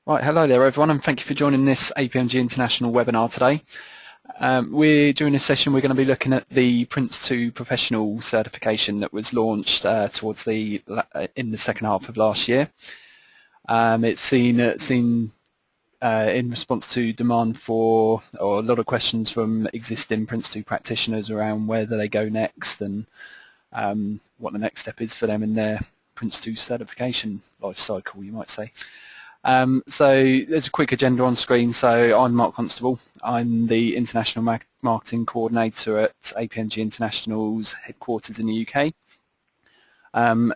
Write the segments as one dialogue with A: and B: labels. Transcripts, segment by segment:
A: Right, hello there everyone, and thank you for joining this APMG International webinar today. During this session we're going to be looking at the PRINCE2 Professional certification that was launched in the second half of last year. It's seen in response to demand for, or a lot of questions from existing PRINCE2 practitioners around whether they go next and what the next step is for them in their PRINCE2 certification life cycle, you might say. So there's a quick agenda on screen. So I'm Mark Constable. I'm the International Marketing Coordinator at APMG International's headquarters in the UK.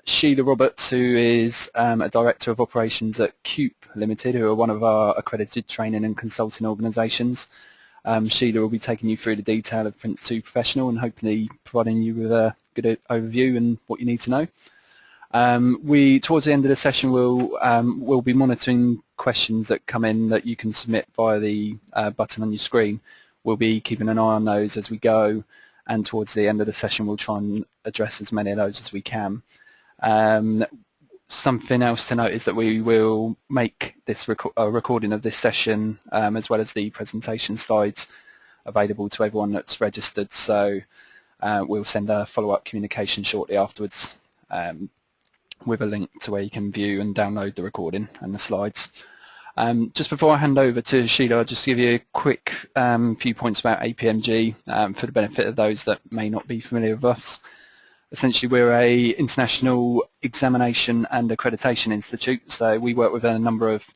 A: Sheila Roberts, who is a Director of Operations at CUPE Limited, who are one of our accredited training and consulting organisations. Sheila will be taking you through the detail of PRINCE2 Professional and hopefully providing you with a good overview and what you need to know. Towards the end of the session, we'll be monitoring questions that come in that you can submit via the button on your screen. We'll be keeping an eye on those as we go, and towards the end of the session, we'll try and address as many of those as we can. Something else to note is that we will make this recording of this session, as well as the presentation slides, available to everyone that's registered. So we'll send a follow-up communication shortly afterwards, with a link to where you can view and download the recording and the slides. Just before I hand over to Sheila, I'll just give you a quick few points about APMG for the benefit of those that may not be familiar with us. Essentially, we're an international examination and accreditation institute, so we work with a number of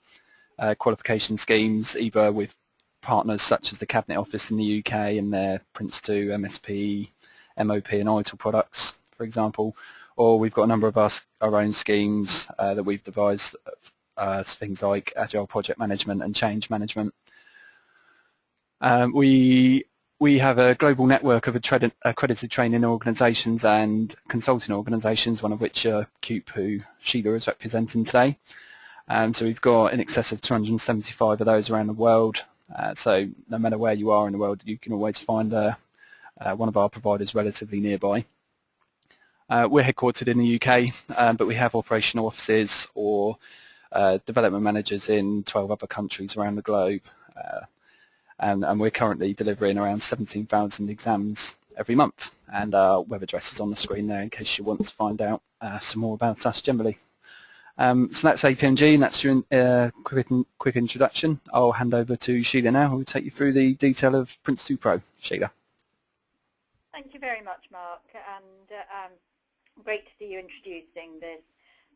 A: qualification schemes, either with partners such as the Cabinet Office in the UK and their PRINCE2, MSP, MOP and ITIL products, for example, or we've got a number of our own schemes that we've devised, things like Agile Project Management and Change Management. We have a global network of accredited training organisations and consulting organisations, one of which are CUPE, who Sheila is representing today. So we've got in excess of 275 of those around the world. So no matter where you are in the world, you can always find one of our providers relatively nearby. We're headquartered in the UK, but we have operational offices or development managers in 12 other countries around the globe, and we're currently delivering around 17,000 exams every month, and our web address is on the screen there in case you want to find out some more about us generally. So that's APMG, and that's your quick introduction. I'll hand over to Sheila now, who will take you through the detail of PRINCE2 Pro. Sheila.
B: Thank you very much, Mark, and great to see you introducing this.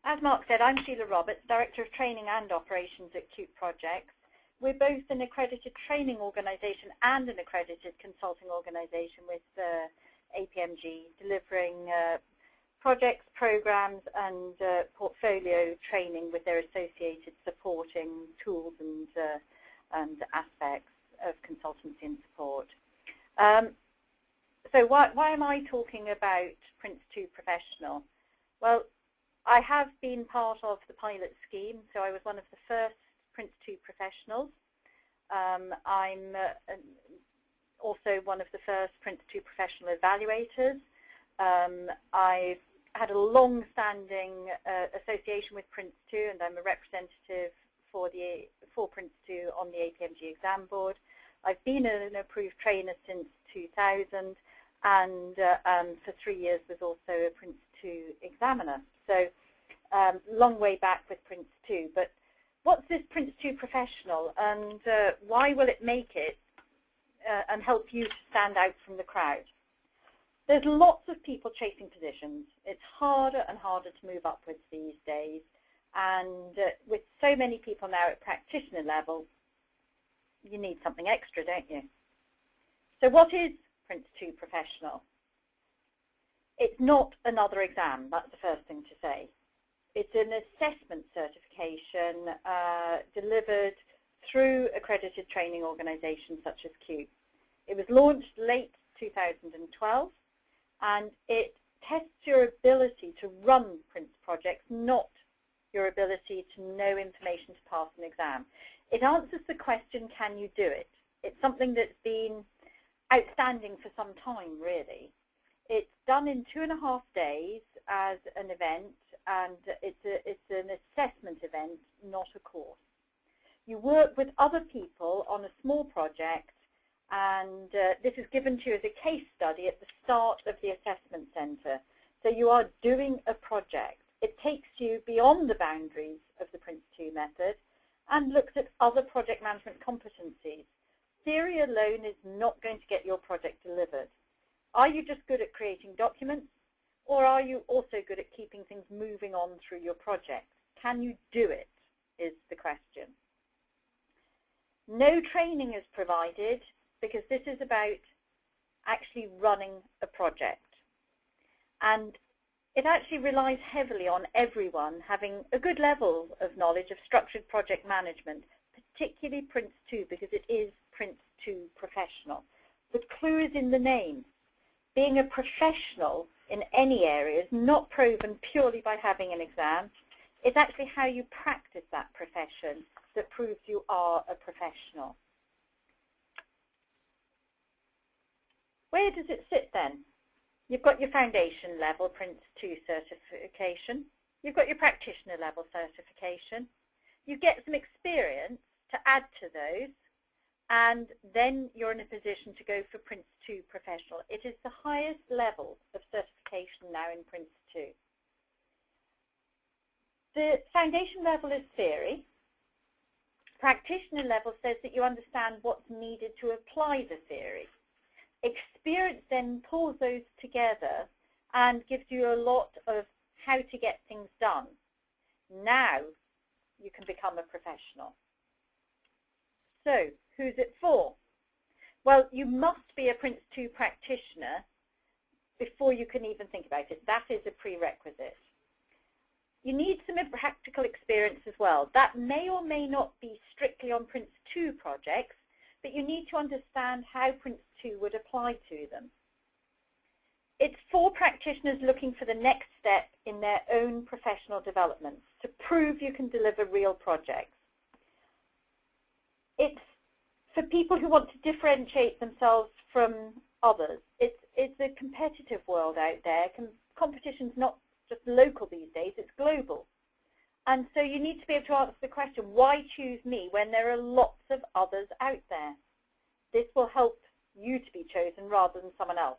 B: As Mark said, I'm Sheila Roberts, Director of Training and Operations at CUPE Projects. We're both an accredited training organisation and an accredited consulting organisation with APMG, delivering projects, programmes and portfolio training with their associated supporting tools and aspects of consultancy and support. So why am I talking about PRINCE2 Professional? Well, I have been part of the pilot scheme, so I was one of the first PRINCE2 professionals. I'm also one of the first PRINCE2 professional evaluators. I've had a long-standing association with PRINCE2, and I'm a representative for PRINCE2 on the APMG exam board. I've been an approved trainer since 2000, and for 3 years was also a PRINCE2 examiner. So long way back with PRINCE2. But what's this PRINCE2 Professional, and why will it make it and help you to stand out from the crowd? There's lots of people chasing positions. It's harder and harder to move upwards these days, and with so many people now at practitioner level, you need something extra, don't you? So what is PRINCE2 Professional? It's not another exam, that's the first thing to say. It's an assessment certification delivered through accredited training organisations such as CUPE. It was launched late 2012, and it tests your ability to run PRINCE projects, not your ability to know information to pass an exam. It answers the question, can you do it? It's something that's been outstanding for some time, really. It's done in 2.5 days as an event, and it's an assessment event, not a course. You work with other people on a small project, and this is given to you as a case study at the start of the assessment centre. So you are doing a project. It takes you beyond the boundaries of the PRINCE2 method and looks at other project management competencies. Theory alone is not going to get your project delivered. Are you just good at creating documents, or are you also good at keeping things moving on through your project? Can you do it, is the question. No training is provided because this is about actually running a project. And it actually relies heavily on everyone having a good level of knowledge of structured project management, particularly PRINCE2, because it is PRINCE2 Professional. The clue is in the name. Being a professional in any area is not proven purely by having an exam. It's actually how you practice that profession that proves you are a professional. Where does it sit then? You've got your foundation level PRINCE2 certification. You've got your practitioner level certification. You get some experience to add to those, and then you're in a position to go for PRINCE2 Professional. It is the highest level of certification now in PRINCE2. The foundation level is theory. Practitioner level says that you understand what's needed to apply the theory. Experience then pulls those together and gives you a lot of how to get things done. Now you can become a professional. So, who's it for? Well, you must be a PRINCE2 practitioner before you can even think about it. That is a prerequisite. You need some practical experience as well. That may or may not be strictly on PRINCE2 projects, but you need to understand how PRINCE2 would apply to them. It's for practitioners looking for the next step in their own professional development to prove you can deliver real projects. It's for people who want to differentiate themselves from others. It's a competitive world out there. Competition's not just local these days, it's global. And so you need to be able to answer the question, why choose me when there are lots of others out there? This will help you to be chosen rather than someone else.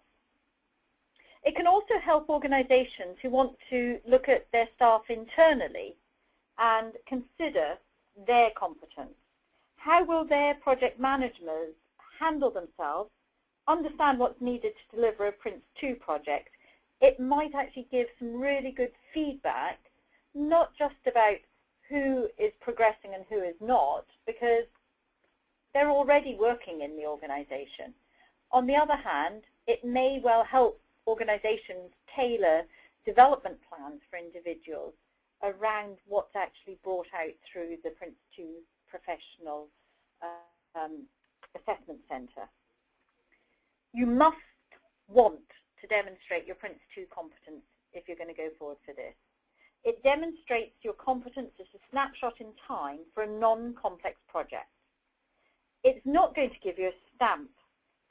B: It can also help organizations who want to look at their staff internally and consider their competence. How will their project managers handle themselves, understand what's needed to deliver a PRINCE2 project? It might actually give some really good feedback, not just about who is progressing and who is not, because they're already working in the organization. On the other hand, it may well help organizations tailor development plans for individuals around what's actually brought out through the PRINCE2 Professional Assessment Centre. You must want to demonstrate your PRINCE2 competence if you're going to go forward for this. It demonstrates your competence as a snapshot in time for a non-complex project. It's not going to give you a stamp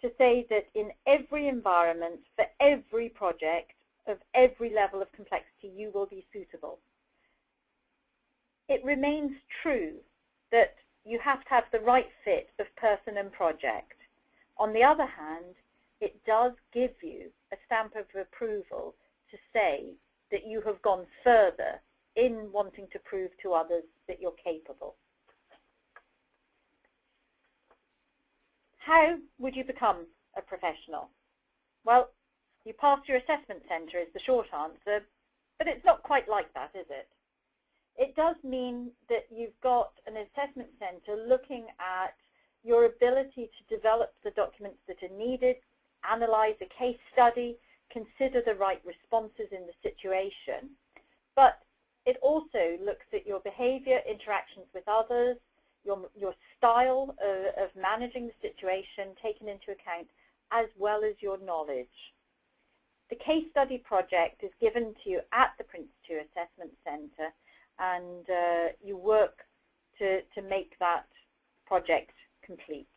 B: to say that in every environment, for every project, of every level of complexity, you will be suitable. It remains true that you have to have the right fit of person and project. On the other hand, it does give you a stamp of approval to say that you have gone further in wanting to prove to others that you're capable. How would you become a professional? Well, you pass your assessment centre is the short answer, but it's not quite like that, is it? It does mean that you've got an assessment centre looking at your ability to develop the documents that are needed, analyse a case study, consider the right responses in the situation, but it also looks at your behaviour, interactions with others, your style of managing the situation taken into account, as well as your knowledge. The case study project is given to you at the PRINCE2 Assessment Centre, and you work to make that project complete.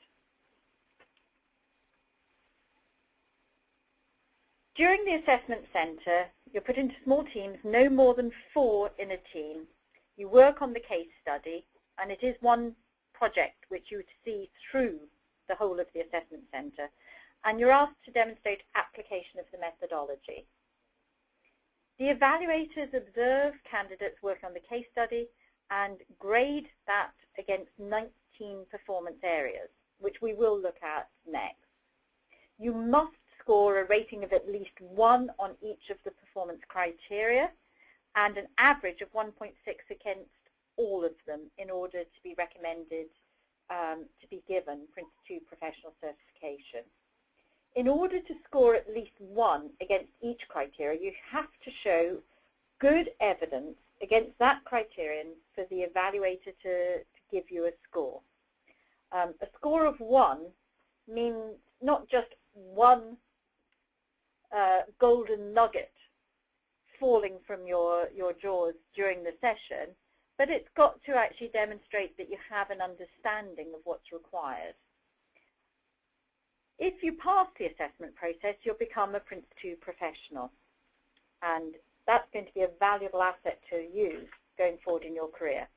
B: During the assessment centre, you're put into small teams, no more than 4 in a team. You work on the case study, and it is one project which you would see through the whole of the assessment centre, and you're asked to demonstrate application of the methodology. The evaluators observe candidates working on the case study and grade that against 19 performance areas, which we will look at next. You must score a rating of at least 1 on each of the performance criteria and an average of 1.6 against all of them in order to be recommended to be given PRINCE2 Professional Certification. In order to score at least 1 against each criteria, you have to show good evidence against that criterion for the evaluator to give you a score. A score of 1 means not just one golden nugget falling from your jaws during the session, but it's got to actually demonstrate that you have an understanding of what's required. If you pass the assessment process, you'll become a PRINCE2 professional, and that's going to be a valuable asset to you going forward in your career.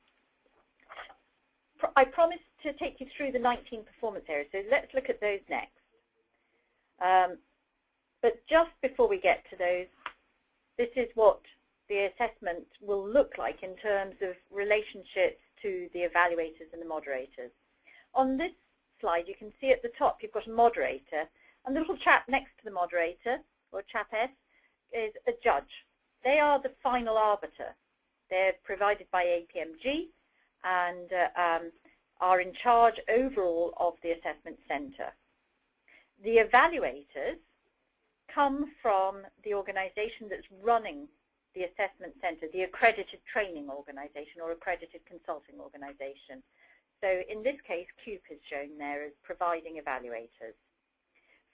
B: I promised to take you through the 19 performance areas, so let's look at those next. But just before we get to those, this is what the assessment will look like in terms of relationships to the evaluators and the moderators. On this slide, you can see at the top you've got a moderator, and the little chap next to the moderator, or chapess, is a judge. They are the final arbiter. They're provided by APMG and are in charge overall of the assessment centre. The evaluators come from the organisation that's running the assessment centre, the accredited training organisation or accredited consulting organisation. So in this case, CUPE is shown there as providing evaluators.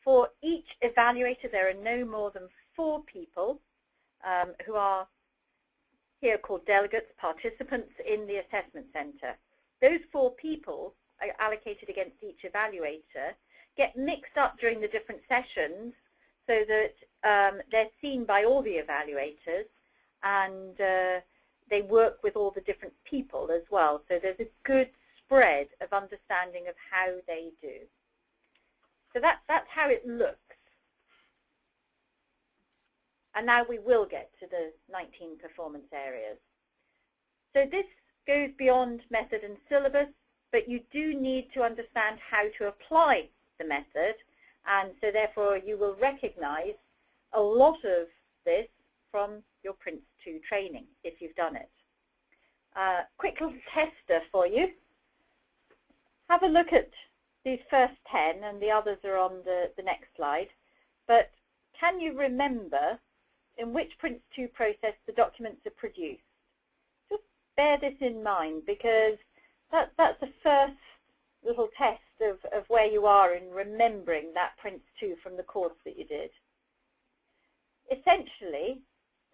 B: For each evaluator, there are no more than 4 people who are here called delegates, participants in the assessment centre. Those 4 people are allocated against each evaluator, get mixed up during the different sessions so that they're seen by all the evaluators, and they work with all the different people as well. So there's a good spread of understanding of how they do. So that's how it looks. And now we will get to the 19 performance areas. So this goes beyond method and syllabus, but you do need to understand how to apply the method, and so therefore you will recognize a lot of this from your PRINCE2 training if you've done it. Quick little tester for you. Have a look at these first 10, and the others are on the next slide. But can you remember in which PRINCE2 process the documents are produced? Just bear this in mind, because that's the first little test of where you are in remembering that PRINCE2 from the course that you did. Essentially,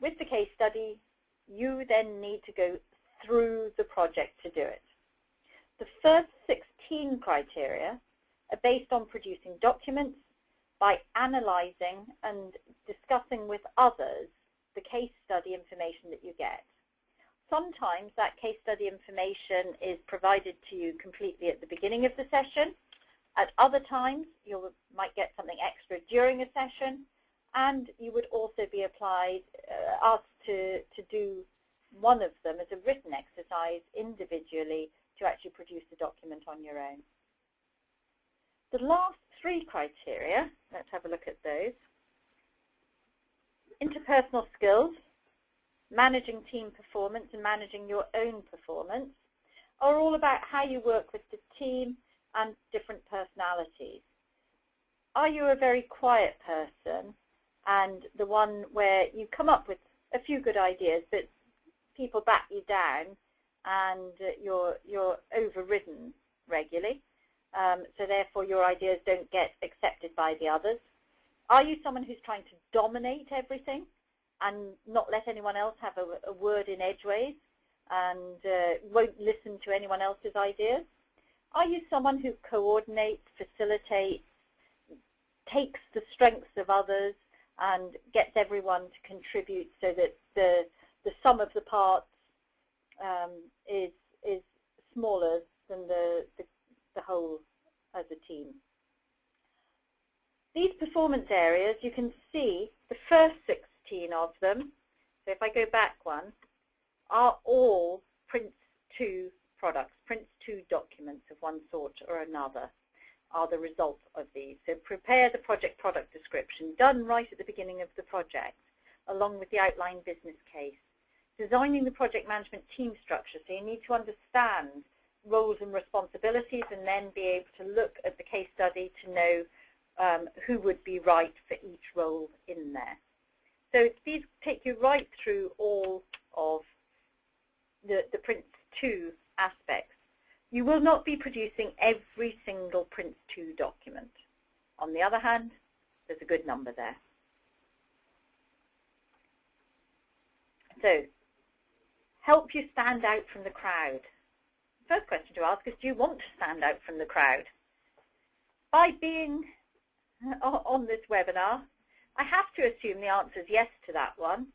B: with the case study, you then need to go through the project to do it. The first 16 criteria are based on producing documents by analysing and discussing with others the case study information that you get. Sometimes that case study information is provided to you completely at the beginning of the session. At other times, you might get something extra during a session, and you would also be asked to do one of them as a written exercise individually to actually produce the document on your own. The last 3 criteria, let's have a look at those. Interpersonal skills, managing team performance and managing your own performance, are all about how you work with the team and different personalities. Are you a very quiet person and the one where you come up with a few good ideas but people back you down and you're overridden regularly, so therefore your ideas don't get accepted by the others? Are you someone who's trying to dominate everything and not let anyone else have a word in edgeways and won't listen to anyone else's ideas? Are you someone who coordinates, facilitates, takes the strengths of others and gets everyone to contribute so that the sum of the parts is smaller than the whole as a team. These performance areas, you can see the first 16 of them, so if I go back one, are all PRINCE2 products, PRINCE2 documents of one sort or another are the result of these. So prepare the project product description, done right at the beginning of the project, along with the outline business case. Designing the project management team structure, so you need to understand roles and responsibilities and then be able to look at the case study to know who would be right for each role in there. So these take you right through all of the PRINCE2 aspects. You will not be producing every single PRINCE2 document. On the other hand, there's a good number there. So, help you stand out from the crowd. First question to ask is, do you want to stand out from the crowd? By being on this webinar, I have to assume the answer is yes to that one.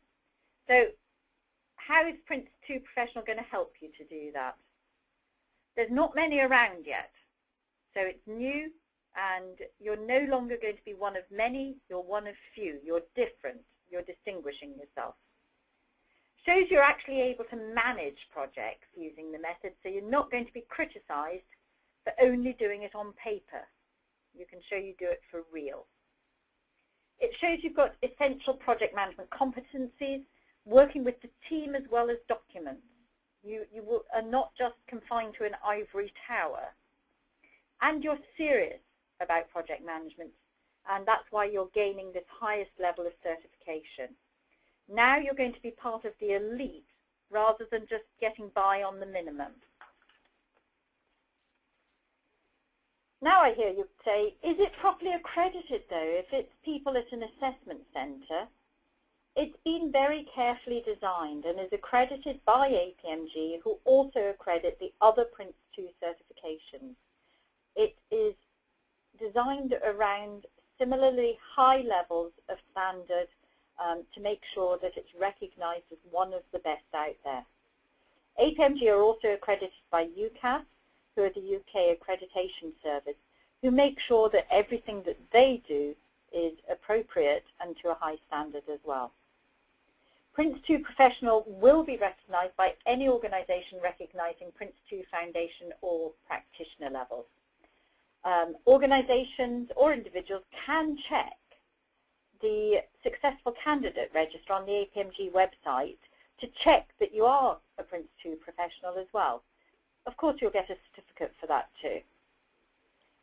B: So, how is PRINCE2 Professional going to help you to do that? There's not many around yet, so it's new, and you're no longer going to be one of many, you're one of few. You're different, you're distinguishing yourself. Shows you're actually able to manage projects using the method, so you're not going to be criticized for only doing it on paper. You can show you do it for real. It shows you've got essential project management competencies, working with the team as well as documents. You are not just confined to an ivory tower. And you're serious about project management, and that's why you're gaining this highest level of certification. Now you're going to be part of the elite rather than just getting by on the minimum. Now I hear you say, is it properly accredited though if it's people at an assessment centre? It's been very carefully designed and is accredited by APMG, who also accredit the other PRINCE2 certifications. It is designed around similarly high levels of standard to make sure that it's recognized as one of the best out there. APMG are also accredited by UCAS, who are the UK accreditation service, who make sure that everything that they do is appropriate and to a high standard as well. PRINCE2 Professional will be recognized by any organization recognizing PRINCE2 Foundation or practitioner levels. Organizations or individuals can check the successful candidate register on the APMG website to check that you are a PRINCE2 professional as well. Of course, you'll get a certificate for that too.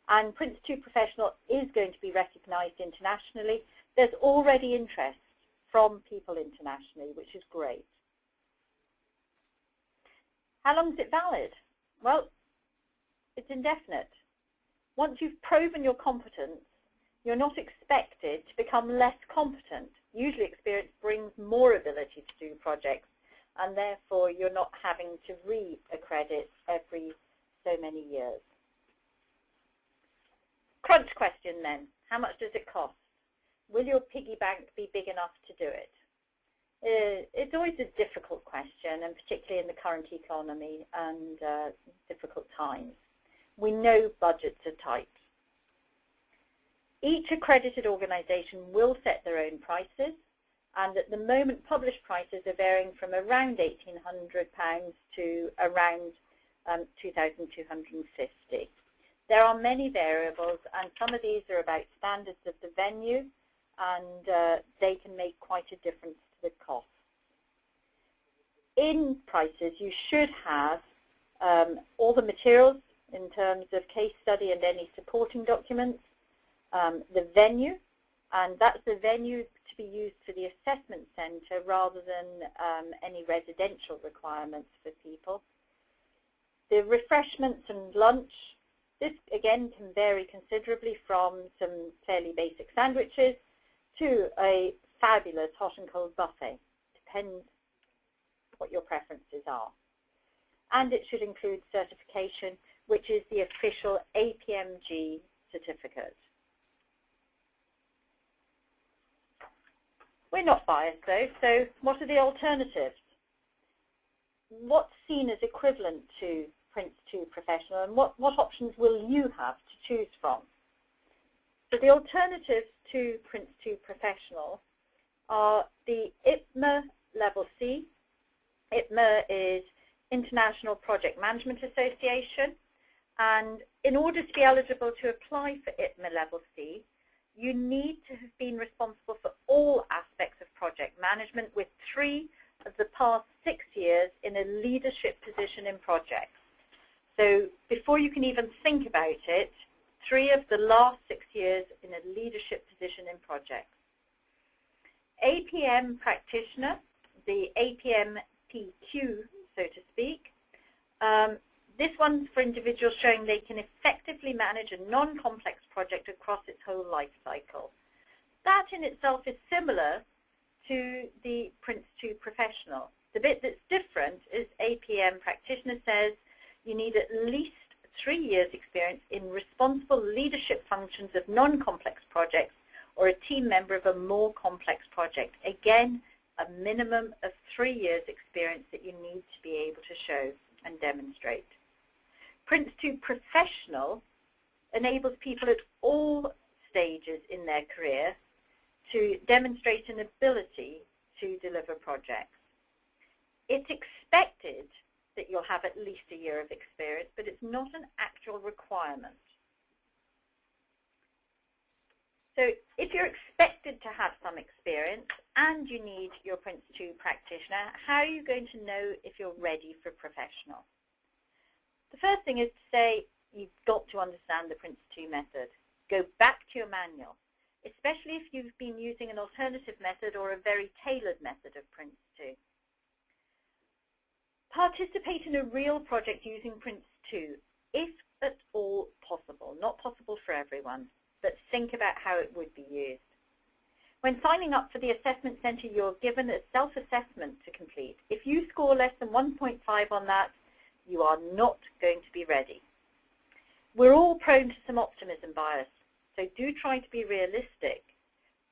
B: And PRINCE2 Professional is going to be recognized internationally. There's already interest from people internationally, which is great. How long is it valid? Well, it's indefinite. Once you've proven your competence, you're not expected to become less competent. Usually experience brings more ability to do projects, and therefore you're not having to re-accredit every so many years. Crunch question then, how much does it cost? Will your piggy bank be big enough to do it? It's always a difficult question, and particularly in the current economy and difficult times. We know budgets are tight. Each accredited organisation will set their own prices, and at the moment published prices are varying from around £1,800 to around £2,250. There are many variables, and some of these are about standards of the venue, and they can make quite a difference to the cost. In prices, you should have all the materials in terms of case study and any supporting documents, the venue, and that's the venue to be used for the assessment centre rather than any residential requirements for people. The refreshments and lunch, this again can vary considerably from some fairly basic sandwiches to a fabulous hot and cold buffet. Depends what your preferences are. And it should include certification, which is the official APMG certificate. We're not biased though, so what are the alternatives? What's seen as equivalent to PRINCE2 Professional, and what options will you have to choose from? So the alternatives to PRINCE2 Professional are the IPMA Level C. IPMA is International Project Management Association, and in order to be eligible to apply for IPMA Level C, you need to have been responsible for all aspects of project management with 3 of the past 6 years in a leadership position in projects. So before you can even think about it, 3 of the last 6 years in a leadership position in projects. APM practitioner, the APM PQ, so to speak. This one's for individuals showing they can effectively manage a non-complex project across its whole life cycle. That in itself is similar to the PRINCE2 Professional. The bit that's different is APM practitioner says you need at least 3 years experience in responsible leadership functions of non-complex projects or a team member of a more complex project. Again, a minimum of 3 years experience that you need to be able to show and demonstrate. PRINCE2 Professional enables people at all stages in their career to demonstrate an ability to deliver projects. It's expected that you'll have at least a year of experience, but it's not an actual requirement. So if you're expected to have some experience and you need your PRINCE2 practitioner, how are you going to know if you're ready for professional? The first thing is to say you've got to understand the PRINCE2 method. Go back to your manual, especially if you've been using an alternative method or a very tailored method of PRINCE2. Participate in a real project using PRINCE2, if at all possible. Not possible for everyone, but think about how it would be used. When signing up for the assessment center, you're given a self-assessment to complete. If you score less than 1.5 on that, you are not going to be ready. We're all prone to some optimism bias, so do try to be realistic.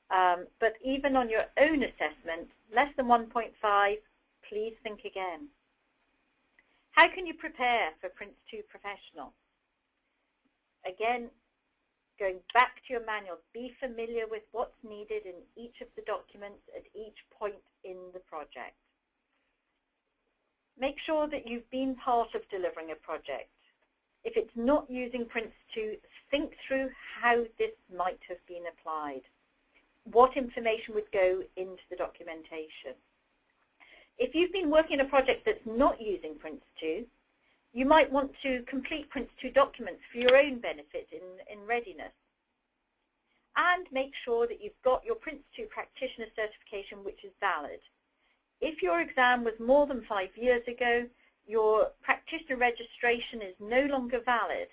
B: But even on your own assessment, less than 1.5, please think again. How can you prepare for PRINCE2 Professional? Again, going back to your manual, be familiar with what's needed in each of the documents at each point in the project. Make sure that you've been part of delivering a project. If it's not using PRINCE2, think through how this might have been applied. What information would go into the documentation? If you've been working on a project that's not using PRINCE2, you might want to complete PRINCE2 documents for your own benefit in readiness. And make sure that you've got your PRINCE2 practitioner certification, which is valid. If your exam was more than 5 years ago, your practitioner registration is no longer valid,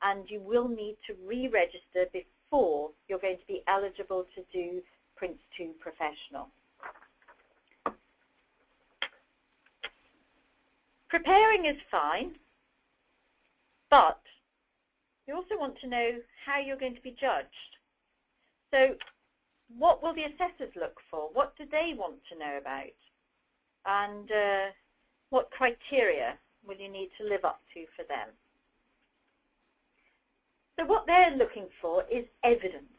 B: and you will need to re-register before you're going to be eligible to do PRINCE2 Professional. Preparing is fine, but you also want to know how you're going to be judged. So what will the assessors look for? What do they want to know about? And what criteria will you need to live up to for them? So what they're looking for is evidence.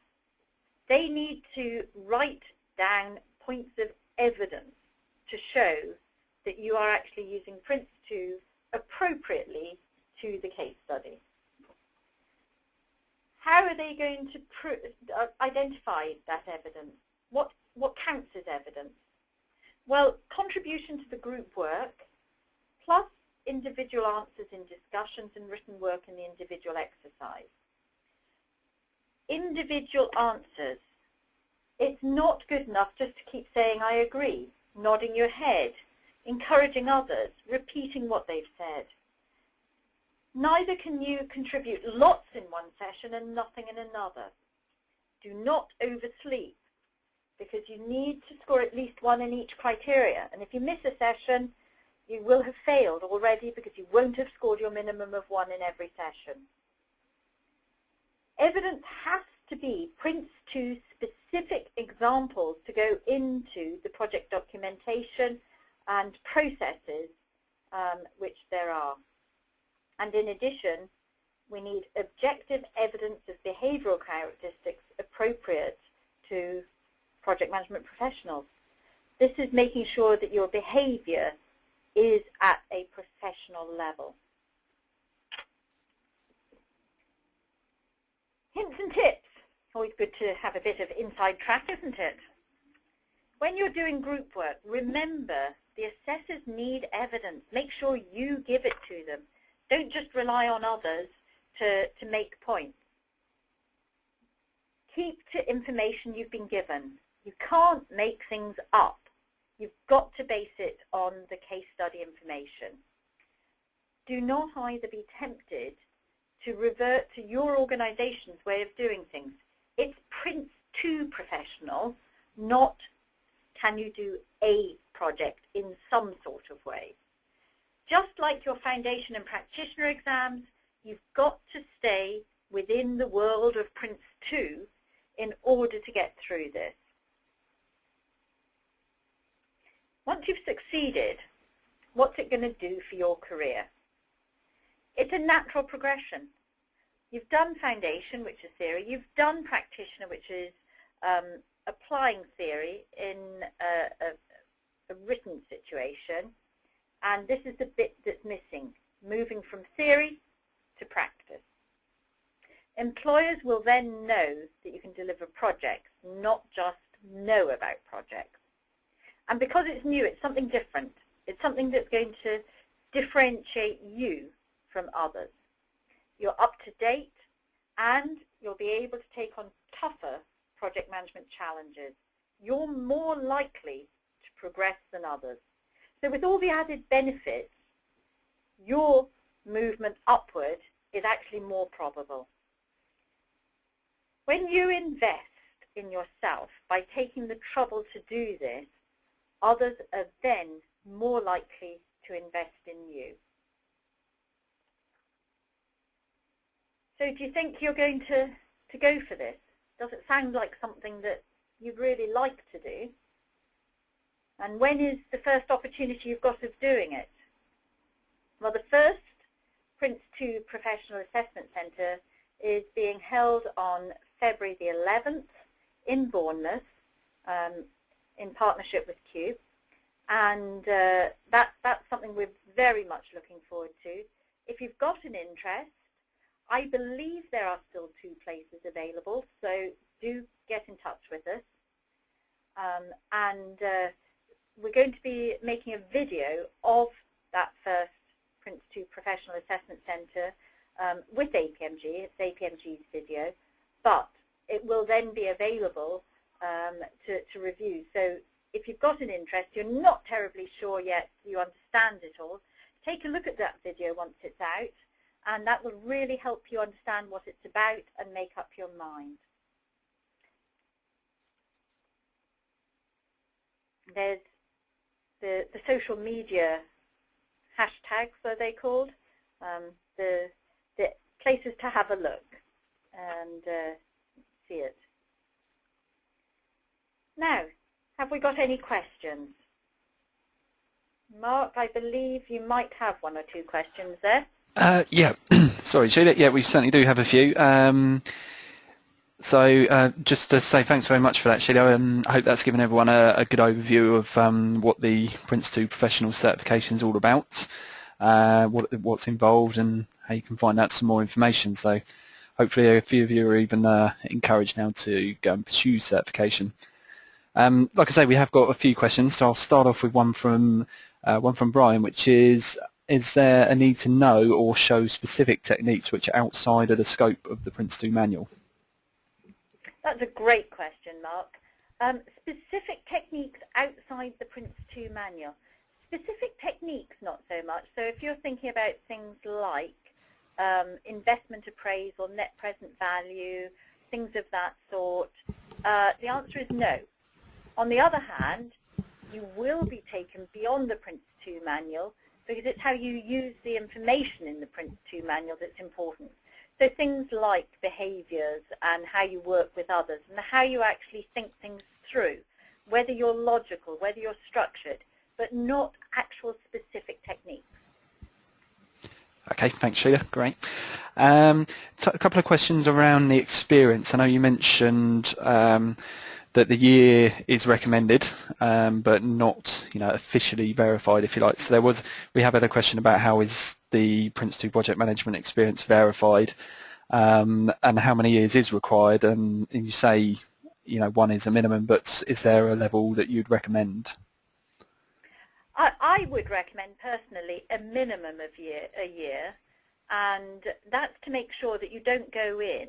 B: They need to write down points of evidence to show that you are actually using PRINCE2 appropriately to the case study. How are they going to identify that evidence? What counts as evidence? Well, contribution to the group work, plus individual answers in discussions and written work in the individual exercise. Individual answers. It's not good enough just to keep saying, I agree, nodding your head, encouraging others, repeating what they've said. Neither can you contribute lots in one session and nothing in another. Do not oversleep, because you need to score at least 1 in each criteria. And if you miss a session, you will have failed already because you won't have scored your minimum of 1 in every session. Evidence has to be PRINCE2 specific examples to go into the project documentation and processes which there are. And in addition, we need objective evidence of behavioral characteristics appropriate to project management professionals. This is making sure that your behavior is at a professional level. Hints and tips. Always good to have a bit of inside track, isn't it? When you're doing group work, remember the assessors need evidence. Make sure you give it to them. Don't just rely on others to make points. Keep to information you've been given. You can't make things up. You've got to base it on the case study information. Do not either be tempted to revert to your organization's way of doing things. It's PRINCE2 Professional, not can you do a project in some sort of way. Just like your foundation and practitioner exams, you've got to stay within the world of PRINCE2 in order to get through this. Once you've succeeded, what's it going to do for your career? It's a natural progression. You've done foundation, which is theory. You've done practitioner, which is applying theory in a written situation. And this is the bit that's missing, moving from theory to practice. Employers will then know that you can deliver projects, not just know about projects. And because it's new, it's something different. It's something that's going to differentiate you from others. You're up to date, and you'll be able to take on tougher project management challenges. You're more likely to progress than others. So with all the added benefits, your movement upward is actually more probable. When you invest in yourself by taking the trouble to do this, others are then more likely to invest in you. So do you think you're going to go for this? Does it sound like something that you'd really like to do? And when is the first opportunity you've got of doing it? Well, the first PRINCE2 Professional Assessment Centre is being held on February the 11th in Bournemouth in partnership with CUPE. And that's something we're very much looking forward to. If you've got an interest, I believe there are still 2 places available, so do get in touch with us. We're going to be making a video of that first PRINCE2 Professional Assessment Centre with APMG. It's APMG's video, but it will then be available to review. So if you've got an interest, you're not terribly sure yet you understand it all, take a look at that video once it's out, and that will really help you understand what it's about and make up your mind. There's the social media hashtags, are they called, the places to have a look and see it. Now, have we got any questions? Mark, I believe you might have 1 or 2 questions there.
A: Yeah, sorry, Sheila. Yeah, we certainly do have a few. So just to say thanks very much for that, Sheila. I hope that's given everyone a good overview of what the PRINCE2 Professional Certification is all about, what's involved, and how you can find out some more information. So hopefully a few of you are even encouraged now to go and pursue certification. Like I say, we have got a few questions, so I'll start off with one from Brian, which is there a need to know or show specific techniques which are outside of the scope of the PRINCE2 manual?
B: That's a great question, Mark. Specific techniques outside the PRINCE2 manual. Specific techniques, not so much. So if you're thinking about things like investment appraisal, net present value, things of that sort, the answer is no. On the other hand, you will be taken beyond the PRINCE2 manual because it's how you use the information in the PRINCE2 manual that's important. So things like behaviors and how you work with others and how you actually think things through, whether you're logical, whether you're structured, but not actual specific techniques.
A: Okay, thanks Sheila, great. A couple of questions around the experience. I know you mentioned that the year is recommended, but not, officially verified, if you like. So we have had a question about how is the PRINCE2 project management experience verified, and how many years is required. And you say, 1 is a minimum, but is there a level that you'd recommend?
B: I would recommend personally a minimum of a year, and that's to make sure that you don't go in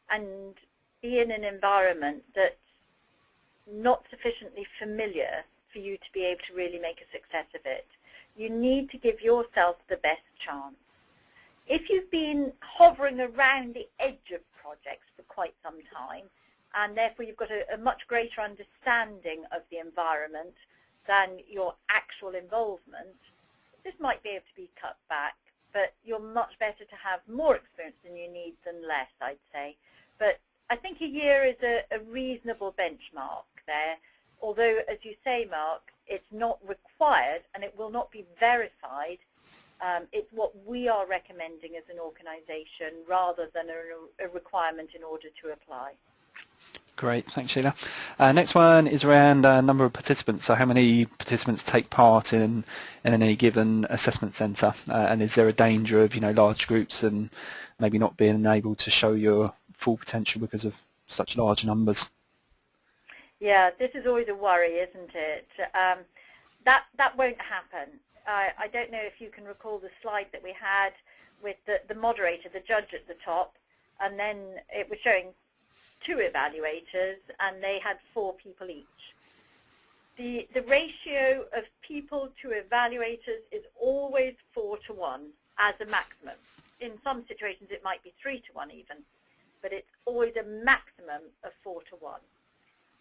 B: and be in an environment that's not sufficiently familiar for you to be able to really make a success of it. You need to give yourself the best chance. If you've been hovering around the edge of projects for quite some time, and therefore you've got a much greater understanding of the environment than your actual involvement, this might be able to be cut back, but you're much better to have more experience than you need than less, I'd say. But I think a year is a reasonable benchmark there, although, as you say, Mark, it's not required and it will not be verified. It's what we are recommending as an organisation rather than a requirement in order to apply.
A: Great, thanks Sheila. Next one is around number of participants. So how many participants take part in any given assessment centre, and is there a danger of large groups and maybe not being able to show your full potential because of such large numbers?
B: Yeah, this is always a worry, isn't it? That won't happen. I don't know if you can recall the slide that we had with the moderator, the judge at the top, and then it was showing 2 evaluators, and they had 4 people each. The ratio of people to evaluators is always 4 to 1 as a maximum. In some situations it might be 3 to 1 even, but it's always a maximum of 4 to 1.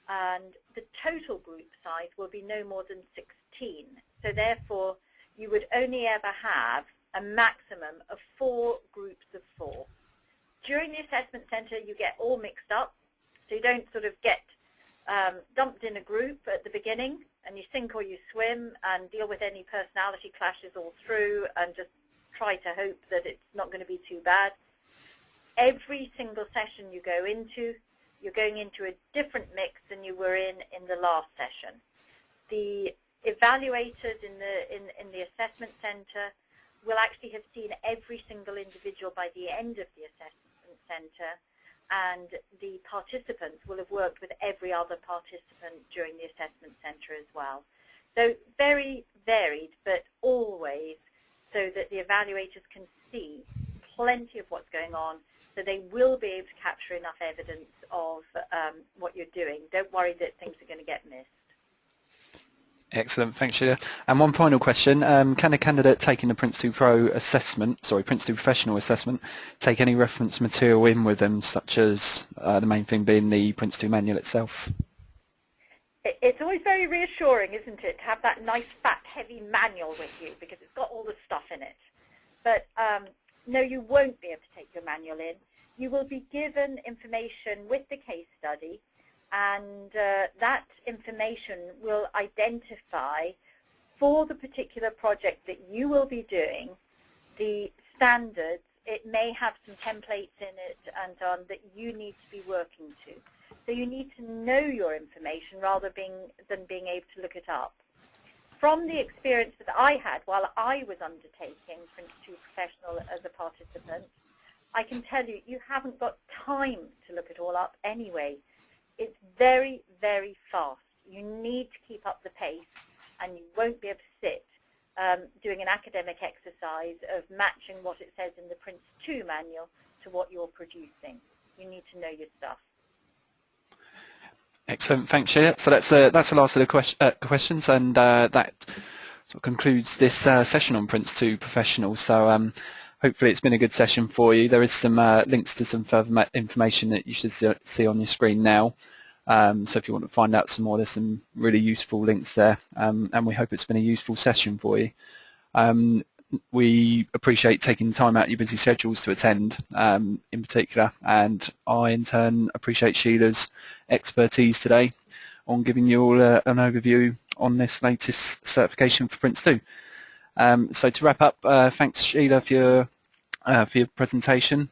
B: And the total group size will be no more than 16. So therefore you would only ever have a maximum of 4 groups of 4. During the assessment centre you get all mixed up, so you don't sort of get dumped in a group at the beginning and you sink or you swim and deal with any personality clashes all through and just try to hope that it's not going to be too bad. Every single session you go into, you're going into a different mix than you were in the last session. The evaluators in the assessment centre will actually have seen every single individual by the end of the assessment centre, and the participants will have worked with every other participant during the assessment centre as well. So very varied, but always so that the evaluators can see plenty of what's going on, so they will be able to capture enough evidence of what you're doing. Don't worry that things are going to get missed.
A: Excellent, thanks Sheila. And one final question, can a candidate taking the PRINCE2 PRINCE2 Professional Assessment take any reference material in with them, such as the main thing being the PRINCE2 manual itself?
B: It's always very reassuring, isn't it, to have that nice, fat, heavy manual with you, because it's got all the stuff in it. But no, you won't be able to take your manual in. You will be given information with the case study, and that information will identify for the particular project that you will be doing the standards. It may have some templates in it and so on that you need to be working to. So you need to know your information rather than being able to look it up. From the experience that I had while I was undertaking PRINCE2 Professional as a participant, I can tell you, you haven't got time to look it all up anyway. It's very, very fast. You need to keep up the pace, and you won't be able to sit doing an academic exercise of matching what it says in the PRINCE2 manual to what you're producing. You need to know your stuff.
A: Excellent, thanks Sheila. So that's the last of the questions, and that sort of concludes this session on PRINCE2 Professional. So hopefully it's been a good session for you. There is some links to some further information that you should see on your screen now. So if you want to find out some more, there's some really useful links there, and we hope it's been a useful session for you. We appreciate taking time out of your busy schedules to attend in particular, and I in turn appreciate Sheila's expertise today on giving you all an overview on this latest certification for PRINCE2. So to wrap up, thanks Sheila for your for your presentation.